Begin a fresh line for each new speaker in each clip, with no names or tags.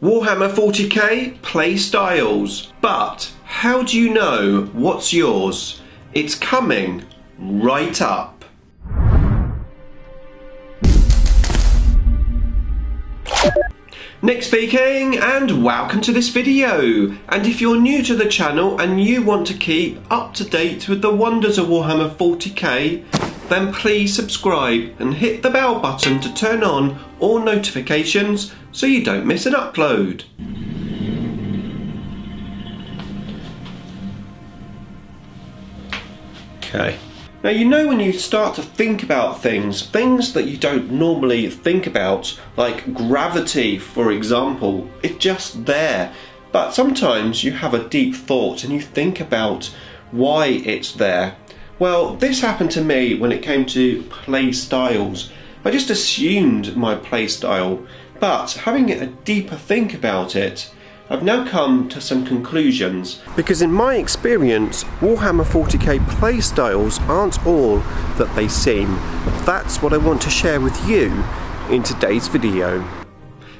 Warhammer 40k Playstyles. But how do you know what's yours? It's coming right up. Nick speaking, and welcome to this video. And if you're new to the channel and you want to keep up to date with the wonders of Warhammer 40k, then please subscribe and hit the bell button to turn on all notifications so you don't miss an upload. Okay. Now, you know, when you start to think about things that you don't normally think about, like gravity, for example, it's just there. But sometimes you have a deep thought and you think about why it's there. Well, this happened to me when it came to play styles. I just assumed my play style, but having a deeper think about it, I've now come to some conclusions. Because in my experience, Warhammer 40k playstyles aren't all that they seem. That's what I want to share with you in today's video.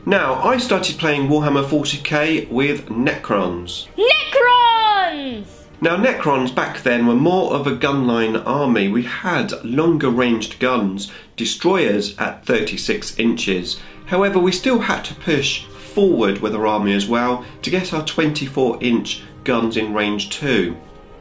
Now, I started playing Warhammer 40k with Necrons.
Necrons!
Now, Necrons back then were more of a gunline army. We had longer ranged guns, destroyers at 36 inches. However, we still had to push forward with our army as well to get our 24-inch guns in range too.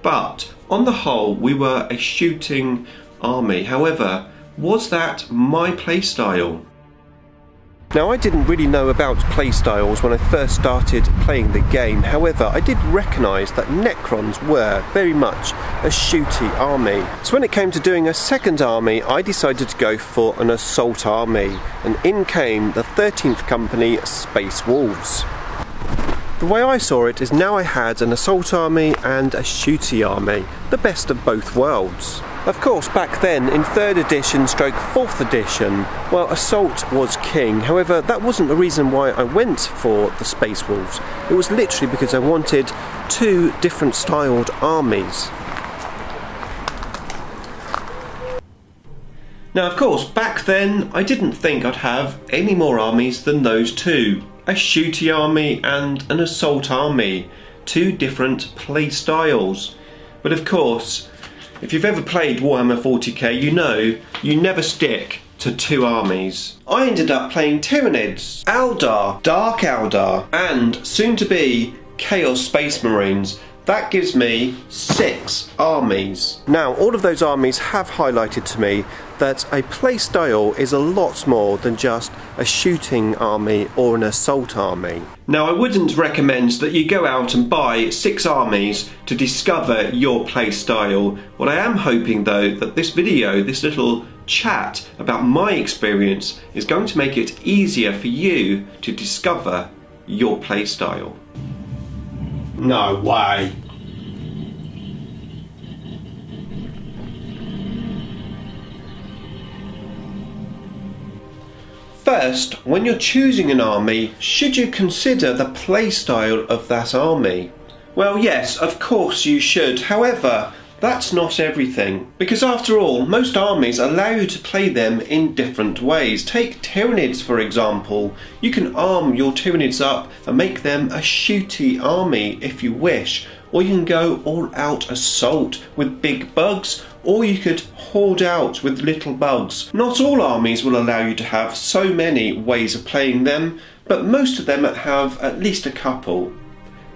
But on the whole, we were a shooting army. However, was that my playstyle? Now, I didn't really know about playstyles when I first started playing the game. However, I did recognise that Necrons were very much a shooty army. So when it came to doing a second army, I decided to go for an assault army. And in came the 13th Company Space Wolves. The way I saw it is now I had an assault army and a shooty army, the best of both worlds. Of course, back then, in 3rd edition stroke 4th edition, well, assault was king. However, that wasn't the reason why I went for the Space Wolves. It was literally because I wanted two different styled armies. Now, of course, back then, I didn't think I'd have any more armies than those two. A shooty army and an assault army. Two different play styles. But of course, if you've ever played Warhammer 40k, you know you never stick to two armies. I ended up playing Tyranids, Eldar, Dark Eldar, and soon to be Chaos Space Marines. That gives me 6 armies. Now, all of those armies have highlighted to me that a playstyle is a lot more than just a shooting army or an assault army. Now, I wouldn't recommend that you go out and buy 6 armies to discover your playstyle. What I am hoping though, that this video, this little chat about my experience, is going to make it easier for you to discover your playstyle. No way. First, when you're choosing an army, should you consider the playstyle of that army? Well, yes, of course you should. However, that's not everything. Because after all, most armies allow you to play them in different ways. Take Tyranids, for example. You can arm your Tyranids up and make them a shooty army if you wish. Or you can go all out assault with big bugs, or you could hoard out with little bugs. Not all armies will allow you to have so many ways of playing them, but most of them have at least a couple.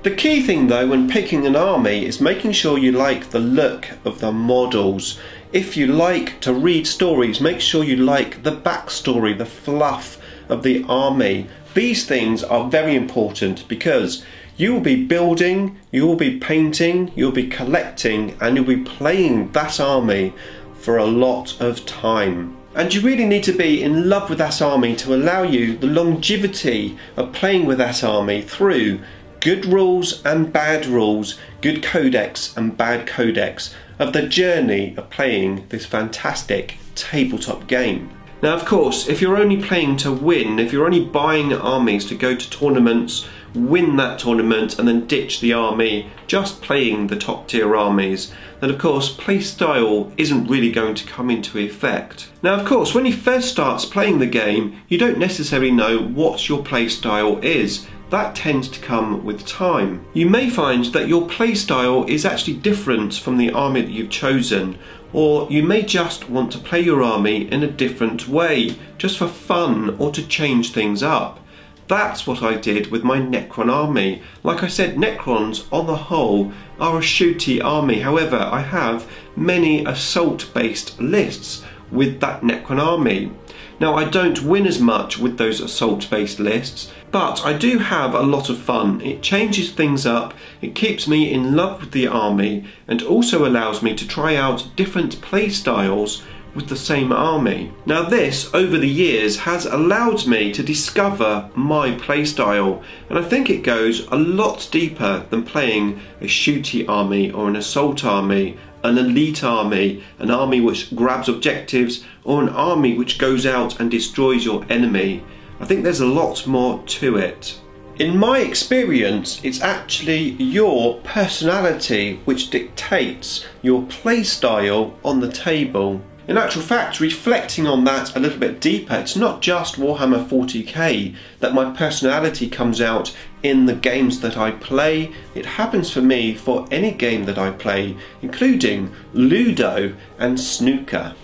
The key thing though when picking an army is making sure you like the look of the models. If you like to read stories, make sure you like the backstory, the fluff of the army. These things are very important because you will be building, you will be painting, you'll be collecting, and you'll be playing that army for a lot of time. And you really need to be in love with that army to allow you the longevity of playing with that army through good rules and bad rules, good codex and bad codex, of the journey of playing this fantastic tabletop game. Now, of course, if you're only playing to win, if you're only buying armies to go to tournaments, win that tournament and then ditch the army, just playing the top tier armies, then of course playstyle isn't really going to come into effect. Now, of course, when you first start playing the game, you don't necessarily know what your playstyle is. that tends to come with time. You may find that your playstyle is actually different from the army that you've chosen, or you may just want to play your army in a different way, just for fun or to change things up. That's what I did with my Necron army. Like I said, Necrons on the whole are a shooty army. However, I have many assault based lists with that Necron army. Now, I don't win as much with those assault based lists, but I do have a lot of fun. It changes things up, it keeps me in love with the army, and also allows me to try out different play styles with the same army. Now this, over the years, has allowed me to discover my playstyle, and I think it goes a lot deeper than playing a shooty army or an assault army, an elite army, an army which grabs objectives, or an army which goes out and destroys your enemy. I think there's a lot more to it. In my experience, it's actually your personality which dictates your playstyle on the table. In actual fact, reflecting on that a little bit deeper, it's not just Warhammer 40k that my personality comes out in the games that I play. It happens for me for any game that I play, including Ludo and snooker.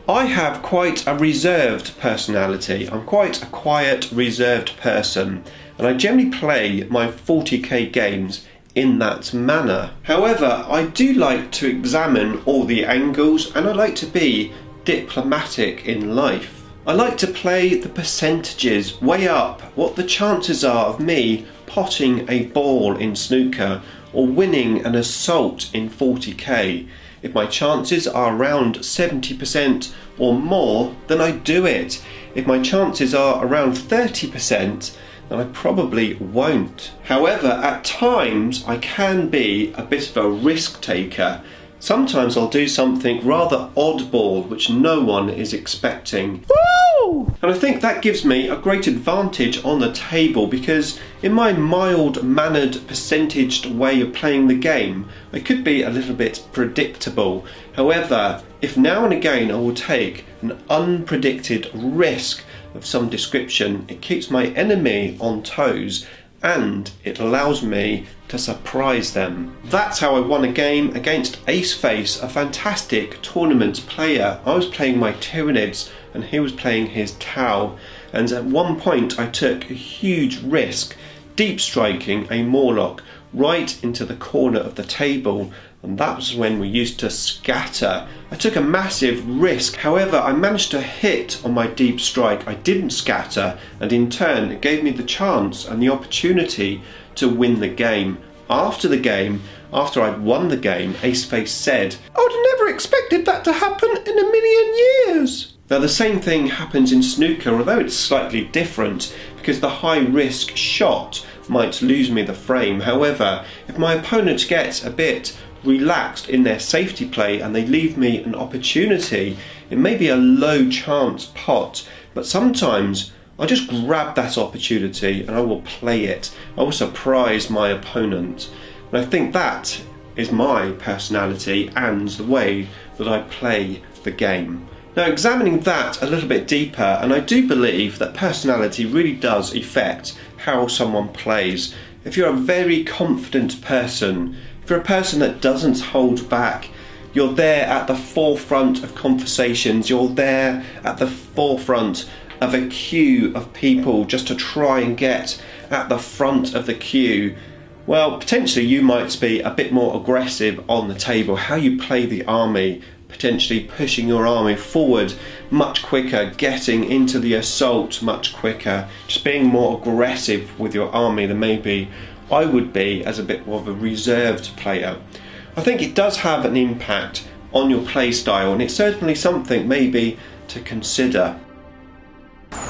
I have quite a reserved personality. I'm quite a quiet, reserved person, and I generally play my 40k games in that manner. However, I do like to examine all the angles, and I like to be diplomatic in life. I like to play the percentages, weigh up what the chances are of me potting a ball in snooker or winning an assault in 40k. If my chances are around 70% or more, then I do it. If my chances are around 30%, then I probably won't. However, at times I can be a bit of a risk taker. Sometimes I'll do something rather oddball which no one is expecting. Woo! And I think that gives me a great advantage on the table, because in my mild-mannered, percentaged way of playing the game, I could be a little bit predictable. However, if now and again I will take an unpredicted risk of some description, it keeps my enemy on toes and it allows me to surprise them. That's how I won a game against Aceface, a fantastic tournament player. I was playing my Tyranids and he was playing his Tau, and at one point I took a huge risk, deep striking a Morlock right into the corner of the table, and that was when we used to scatter. I took a massive risk, however I managed to hit on my deep strike. I didn't scatter, and in turn it gave me the chance and the opportunity to win the game. After the game, after I'd won the game, Aceface said, "I would have never expected that to happen in a million years." Now the same thing happens in snooker, although it's slightly different, because the high risk shot might lose me the frame. However, if my opponent gets a bit relaxed in their safety play and they leave me an opportunity, it may be a low chance pot, but sometimes I just grab that opportunity and I will play it. I will surprise my opponent. And I think that is my personality and the way that I play the game. Now, examining that a little bit deeper, and I do believe that personality really does affect how someone plays. If you're a very confident person, if you're a person that doesn't hold back, you're there at the forefront of conversations, you're there at the forefront of a queue of people just to try and get at the front of the queue, well, potentially you might be a bit more aggressive on the table. How you play the army, potentially pushing your army forward much quicker, getting into the assault much quicker, just being more aggressive with your army than maybe I would be as a bit more of a reserved player. I think it does have an impact on your play style, and it's certainly something maybe to consider.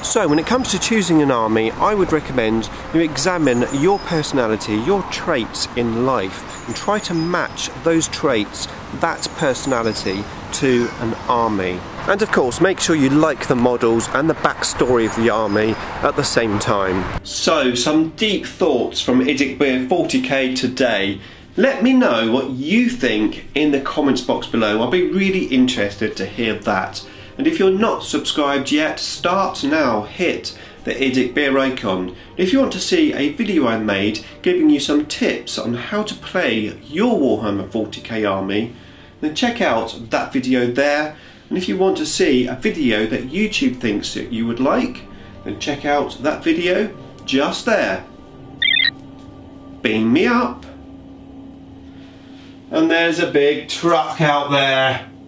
So when it comes to choosing an army, I would recommend you examine your personality, your traits in life, and try to match those traits, that personality, to an army. And of course, make sure you like the models and the backstory of the army at the same time. So, some deep thoughts from Idicbeer 40k today. Let me know what you think in the comments box below. I'll be really interested to hear that. And if you're not subscribed yet, start now. Hit the Edict beer icon. If you want to see a video I made giving you some tips on how to play your Warhammer 40k army, then check out that video there. And if you want to see a video that YouTube thinks that you would like, then check out that video just there. Beam me up. And there's a big truck out there.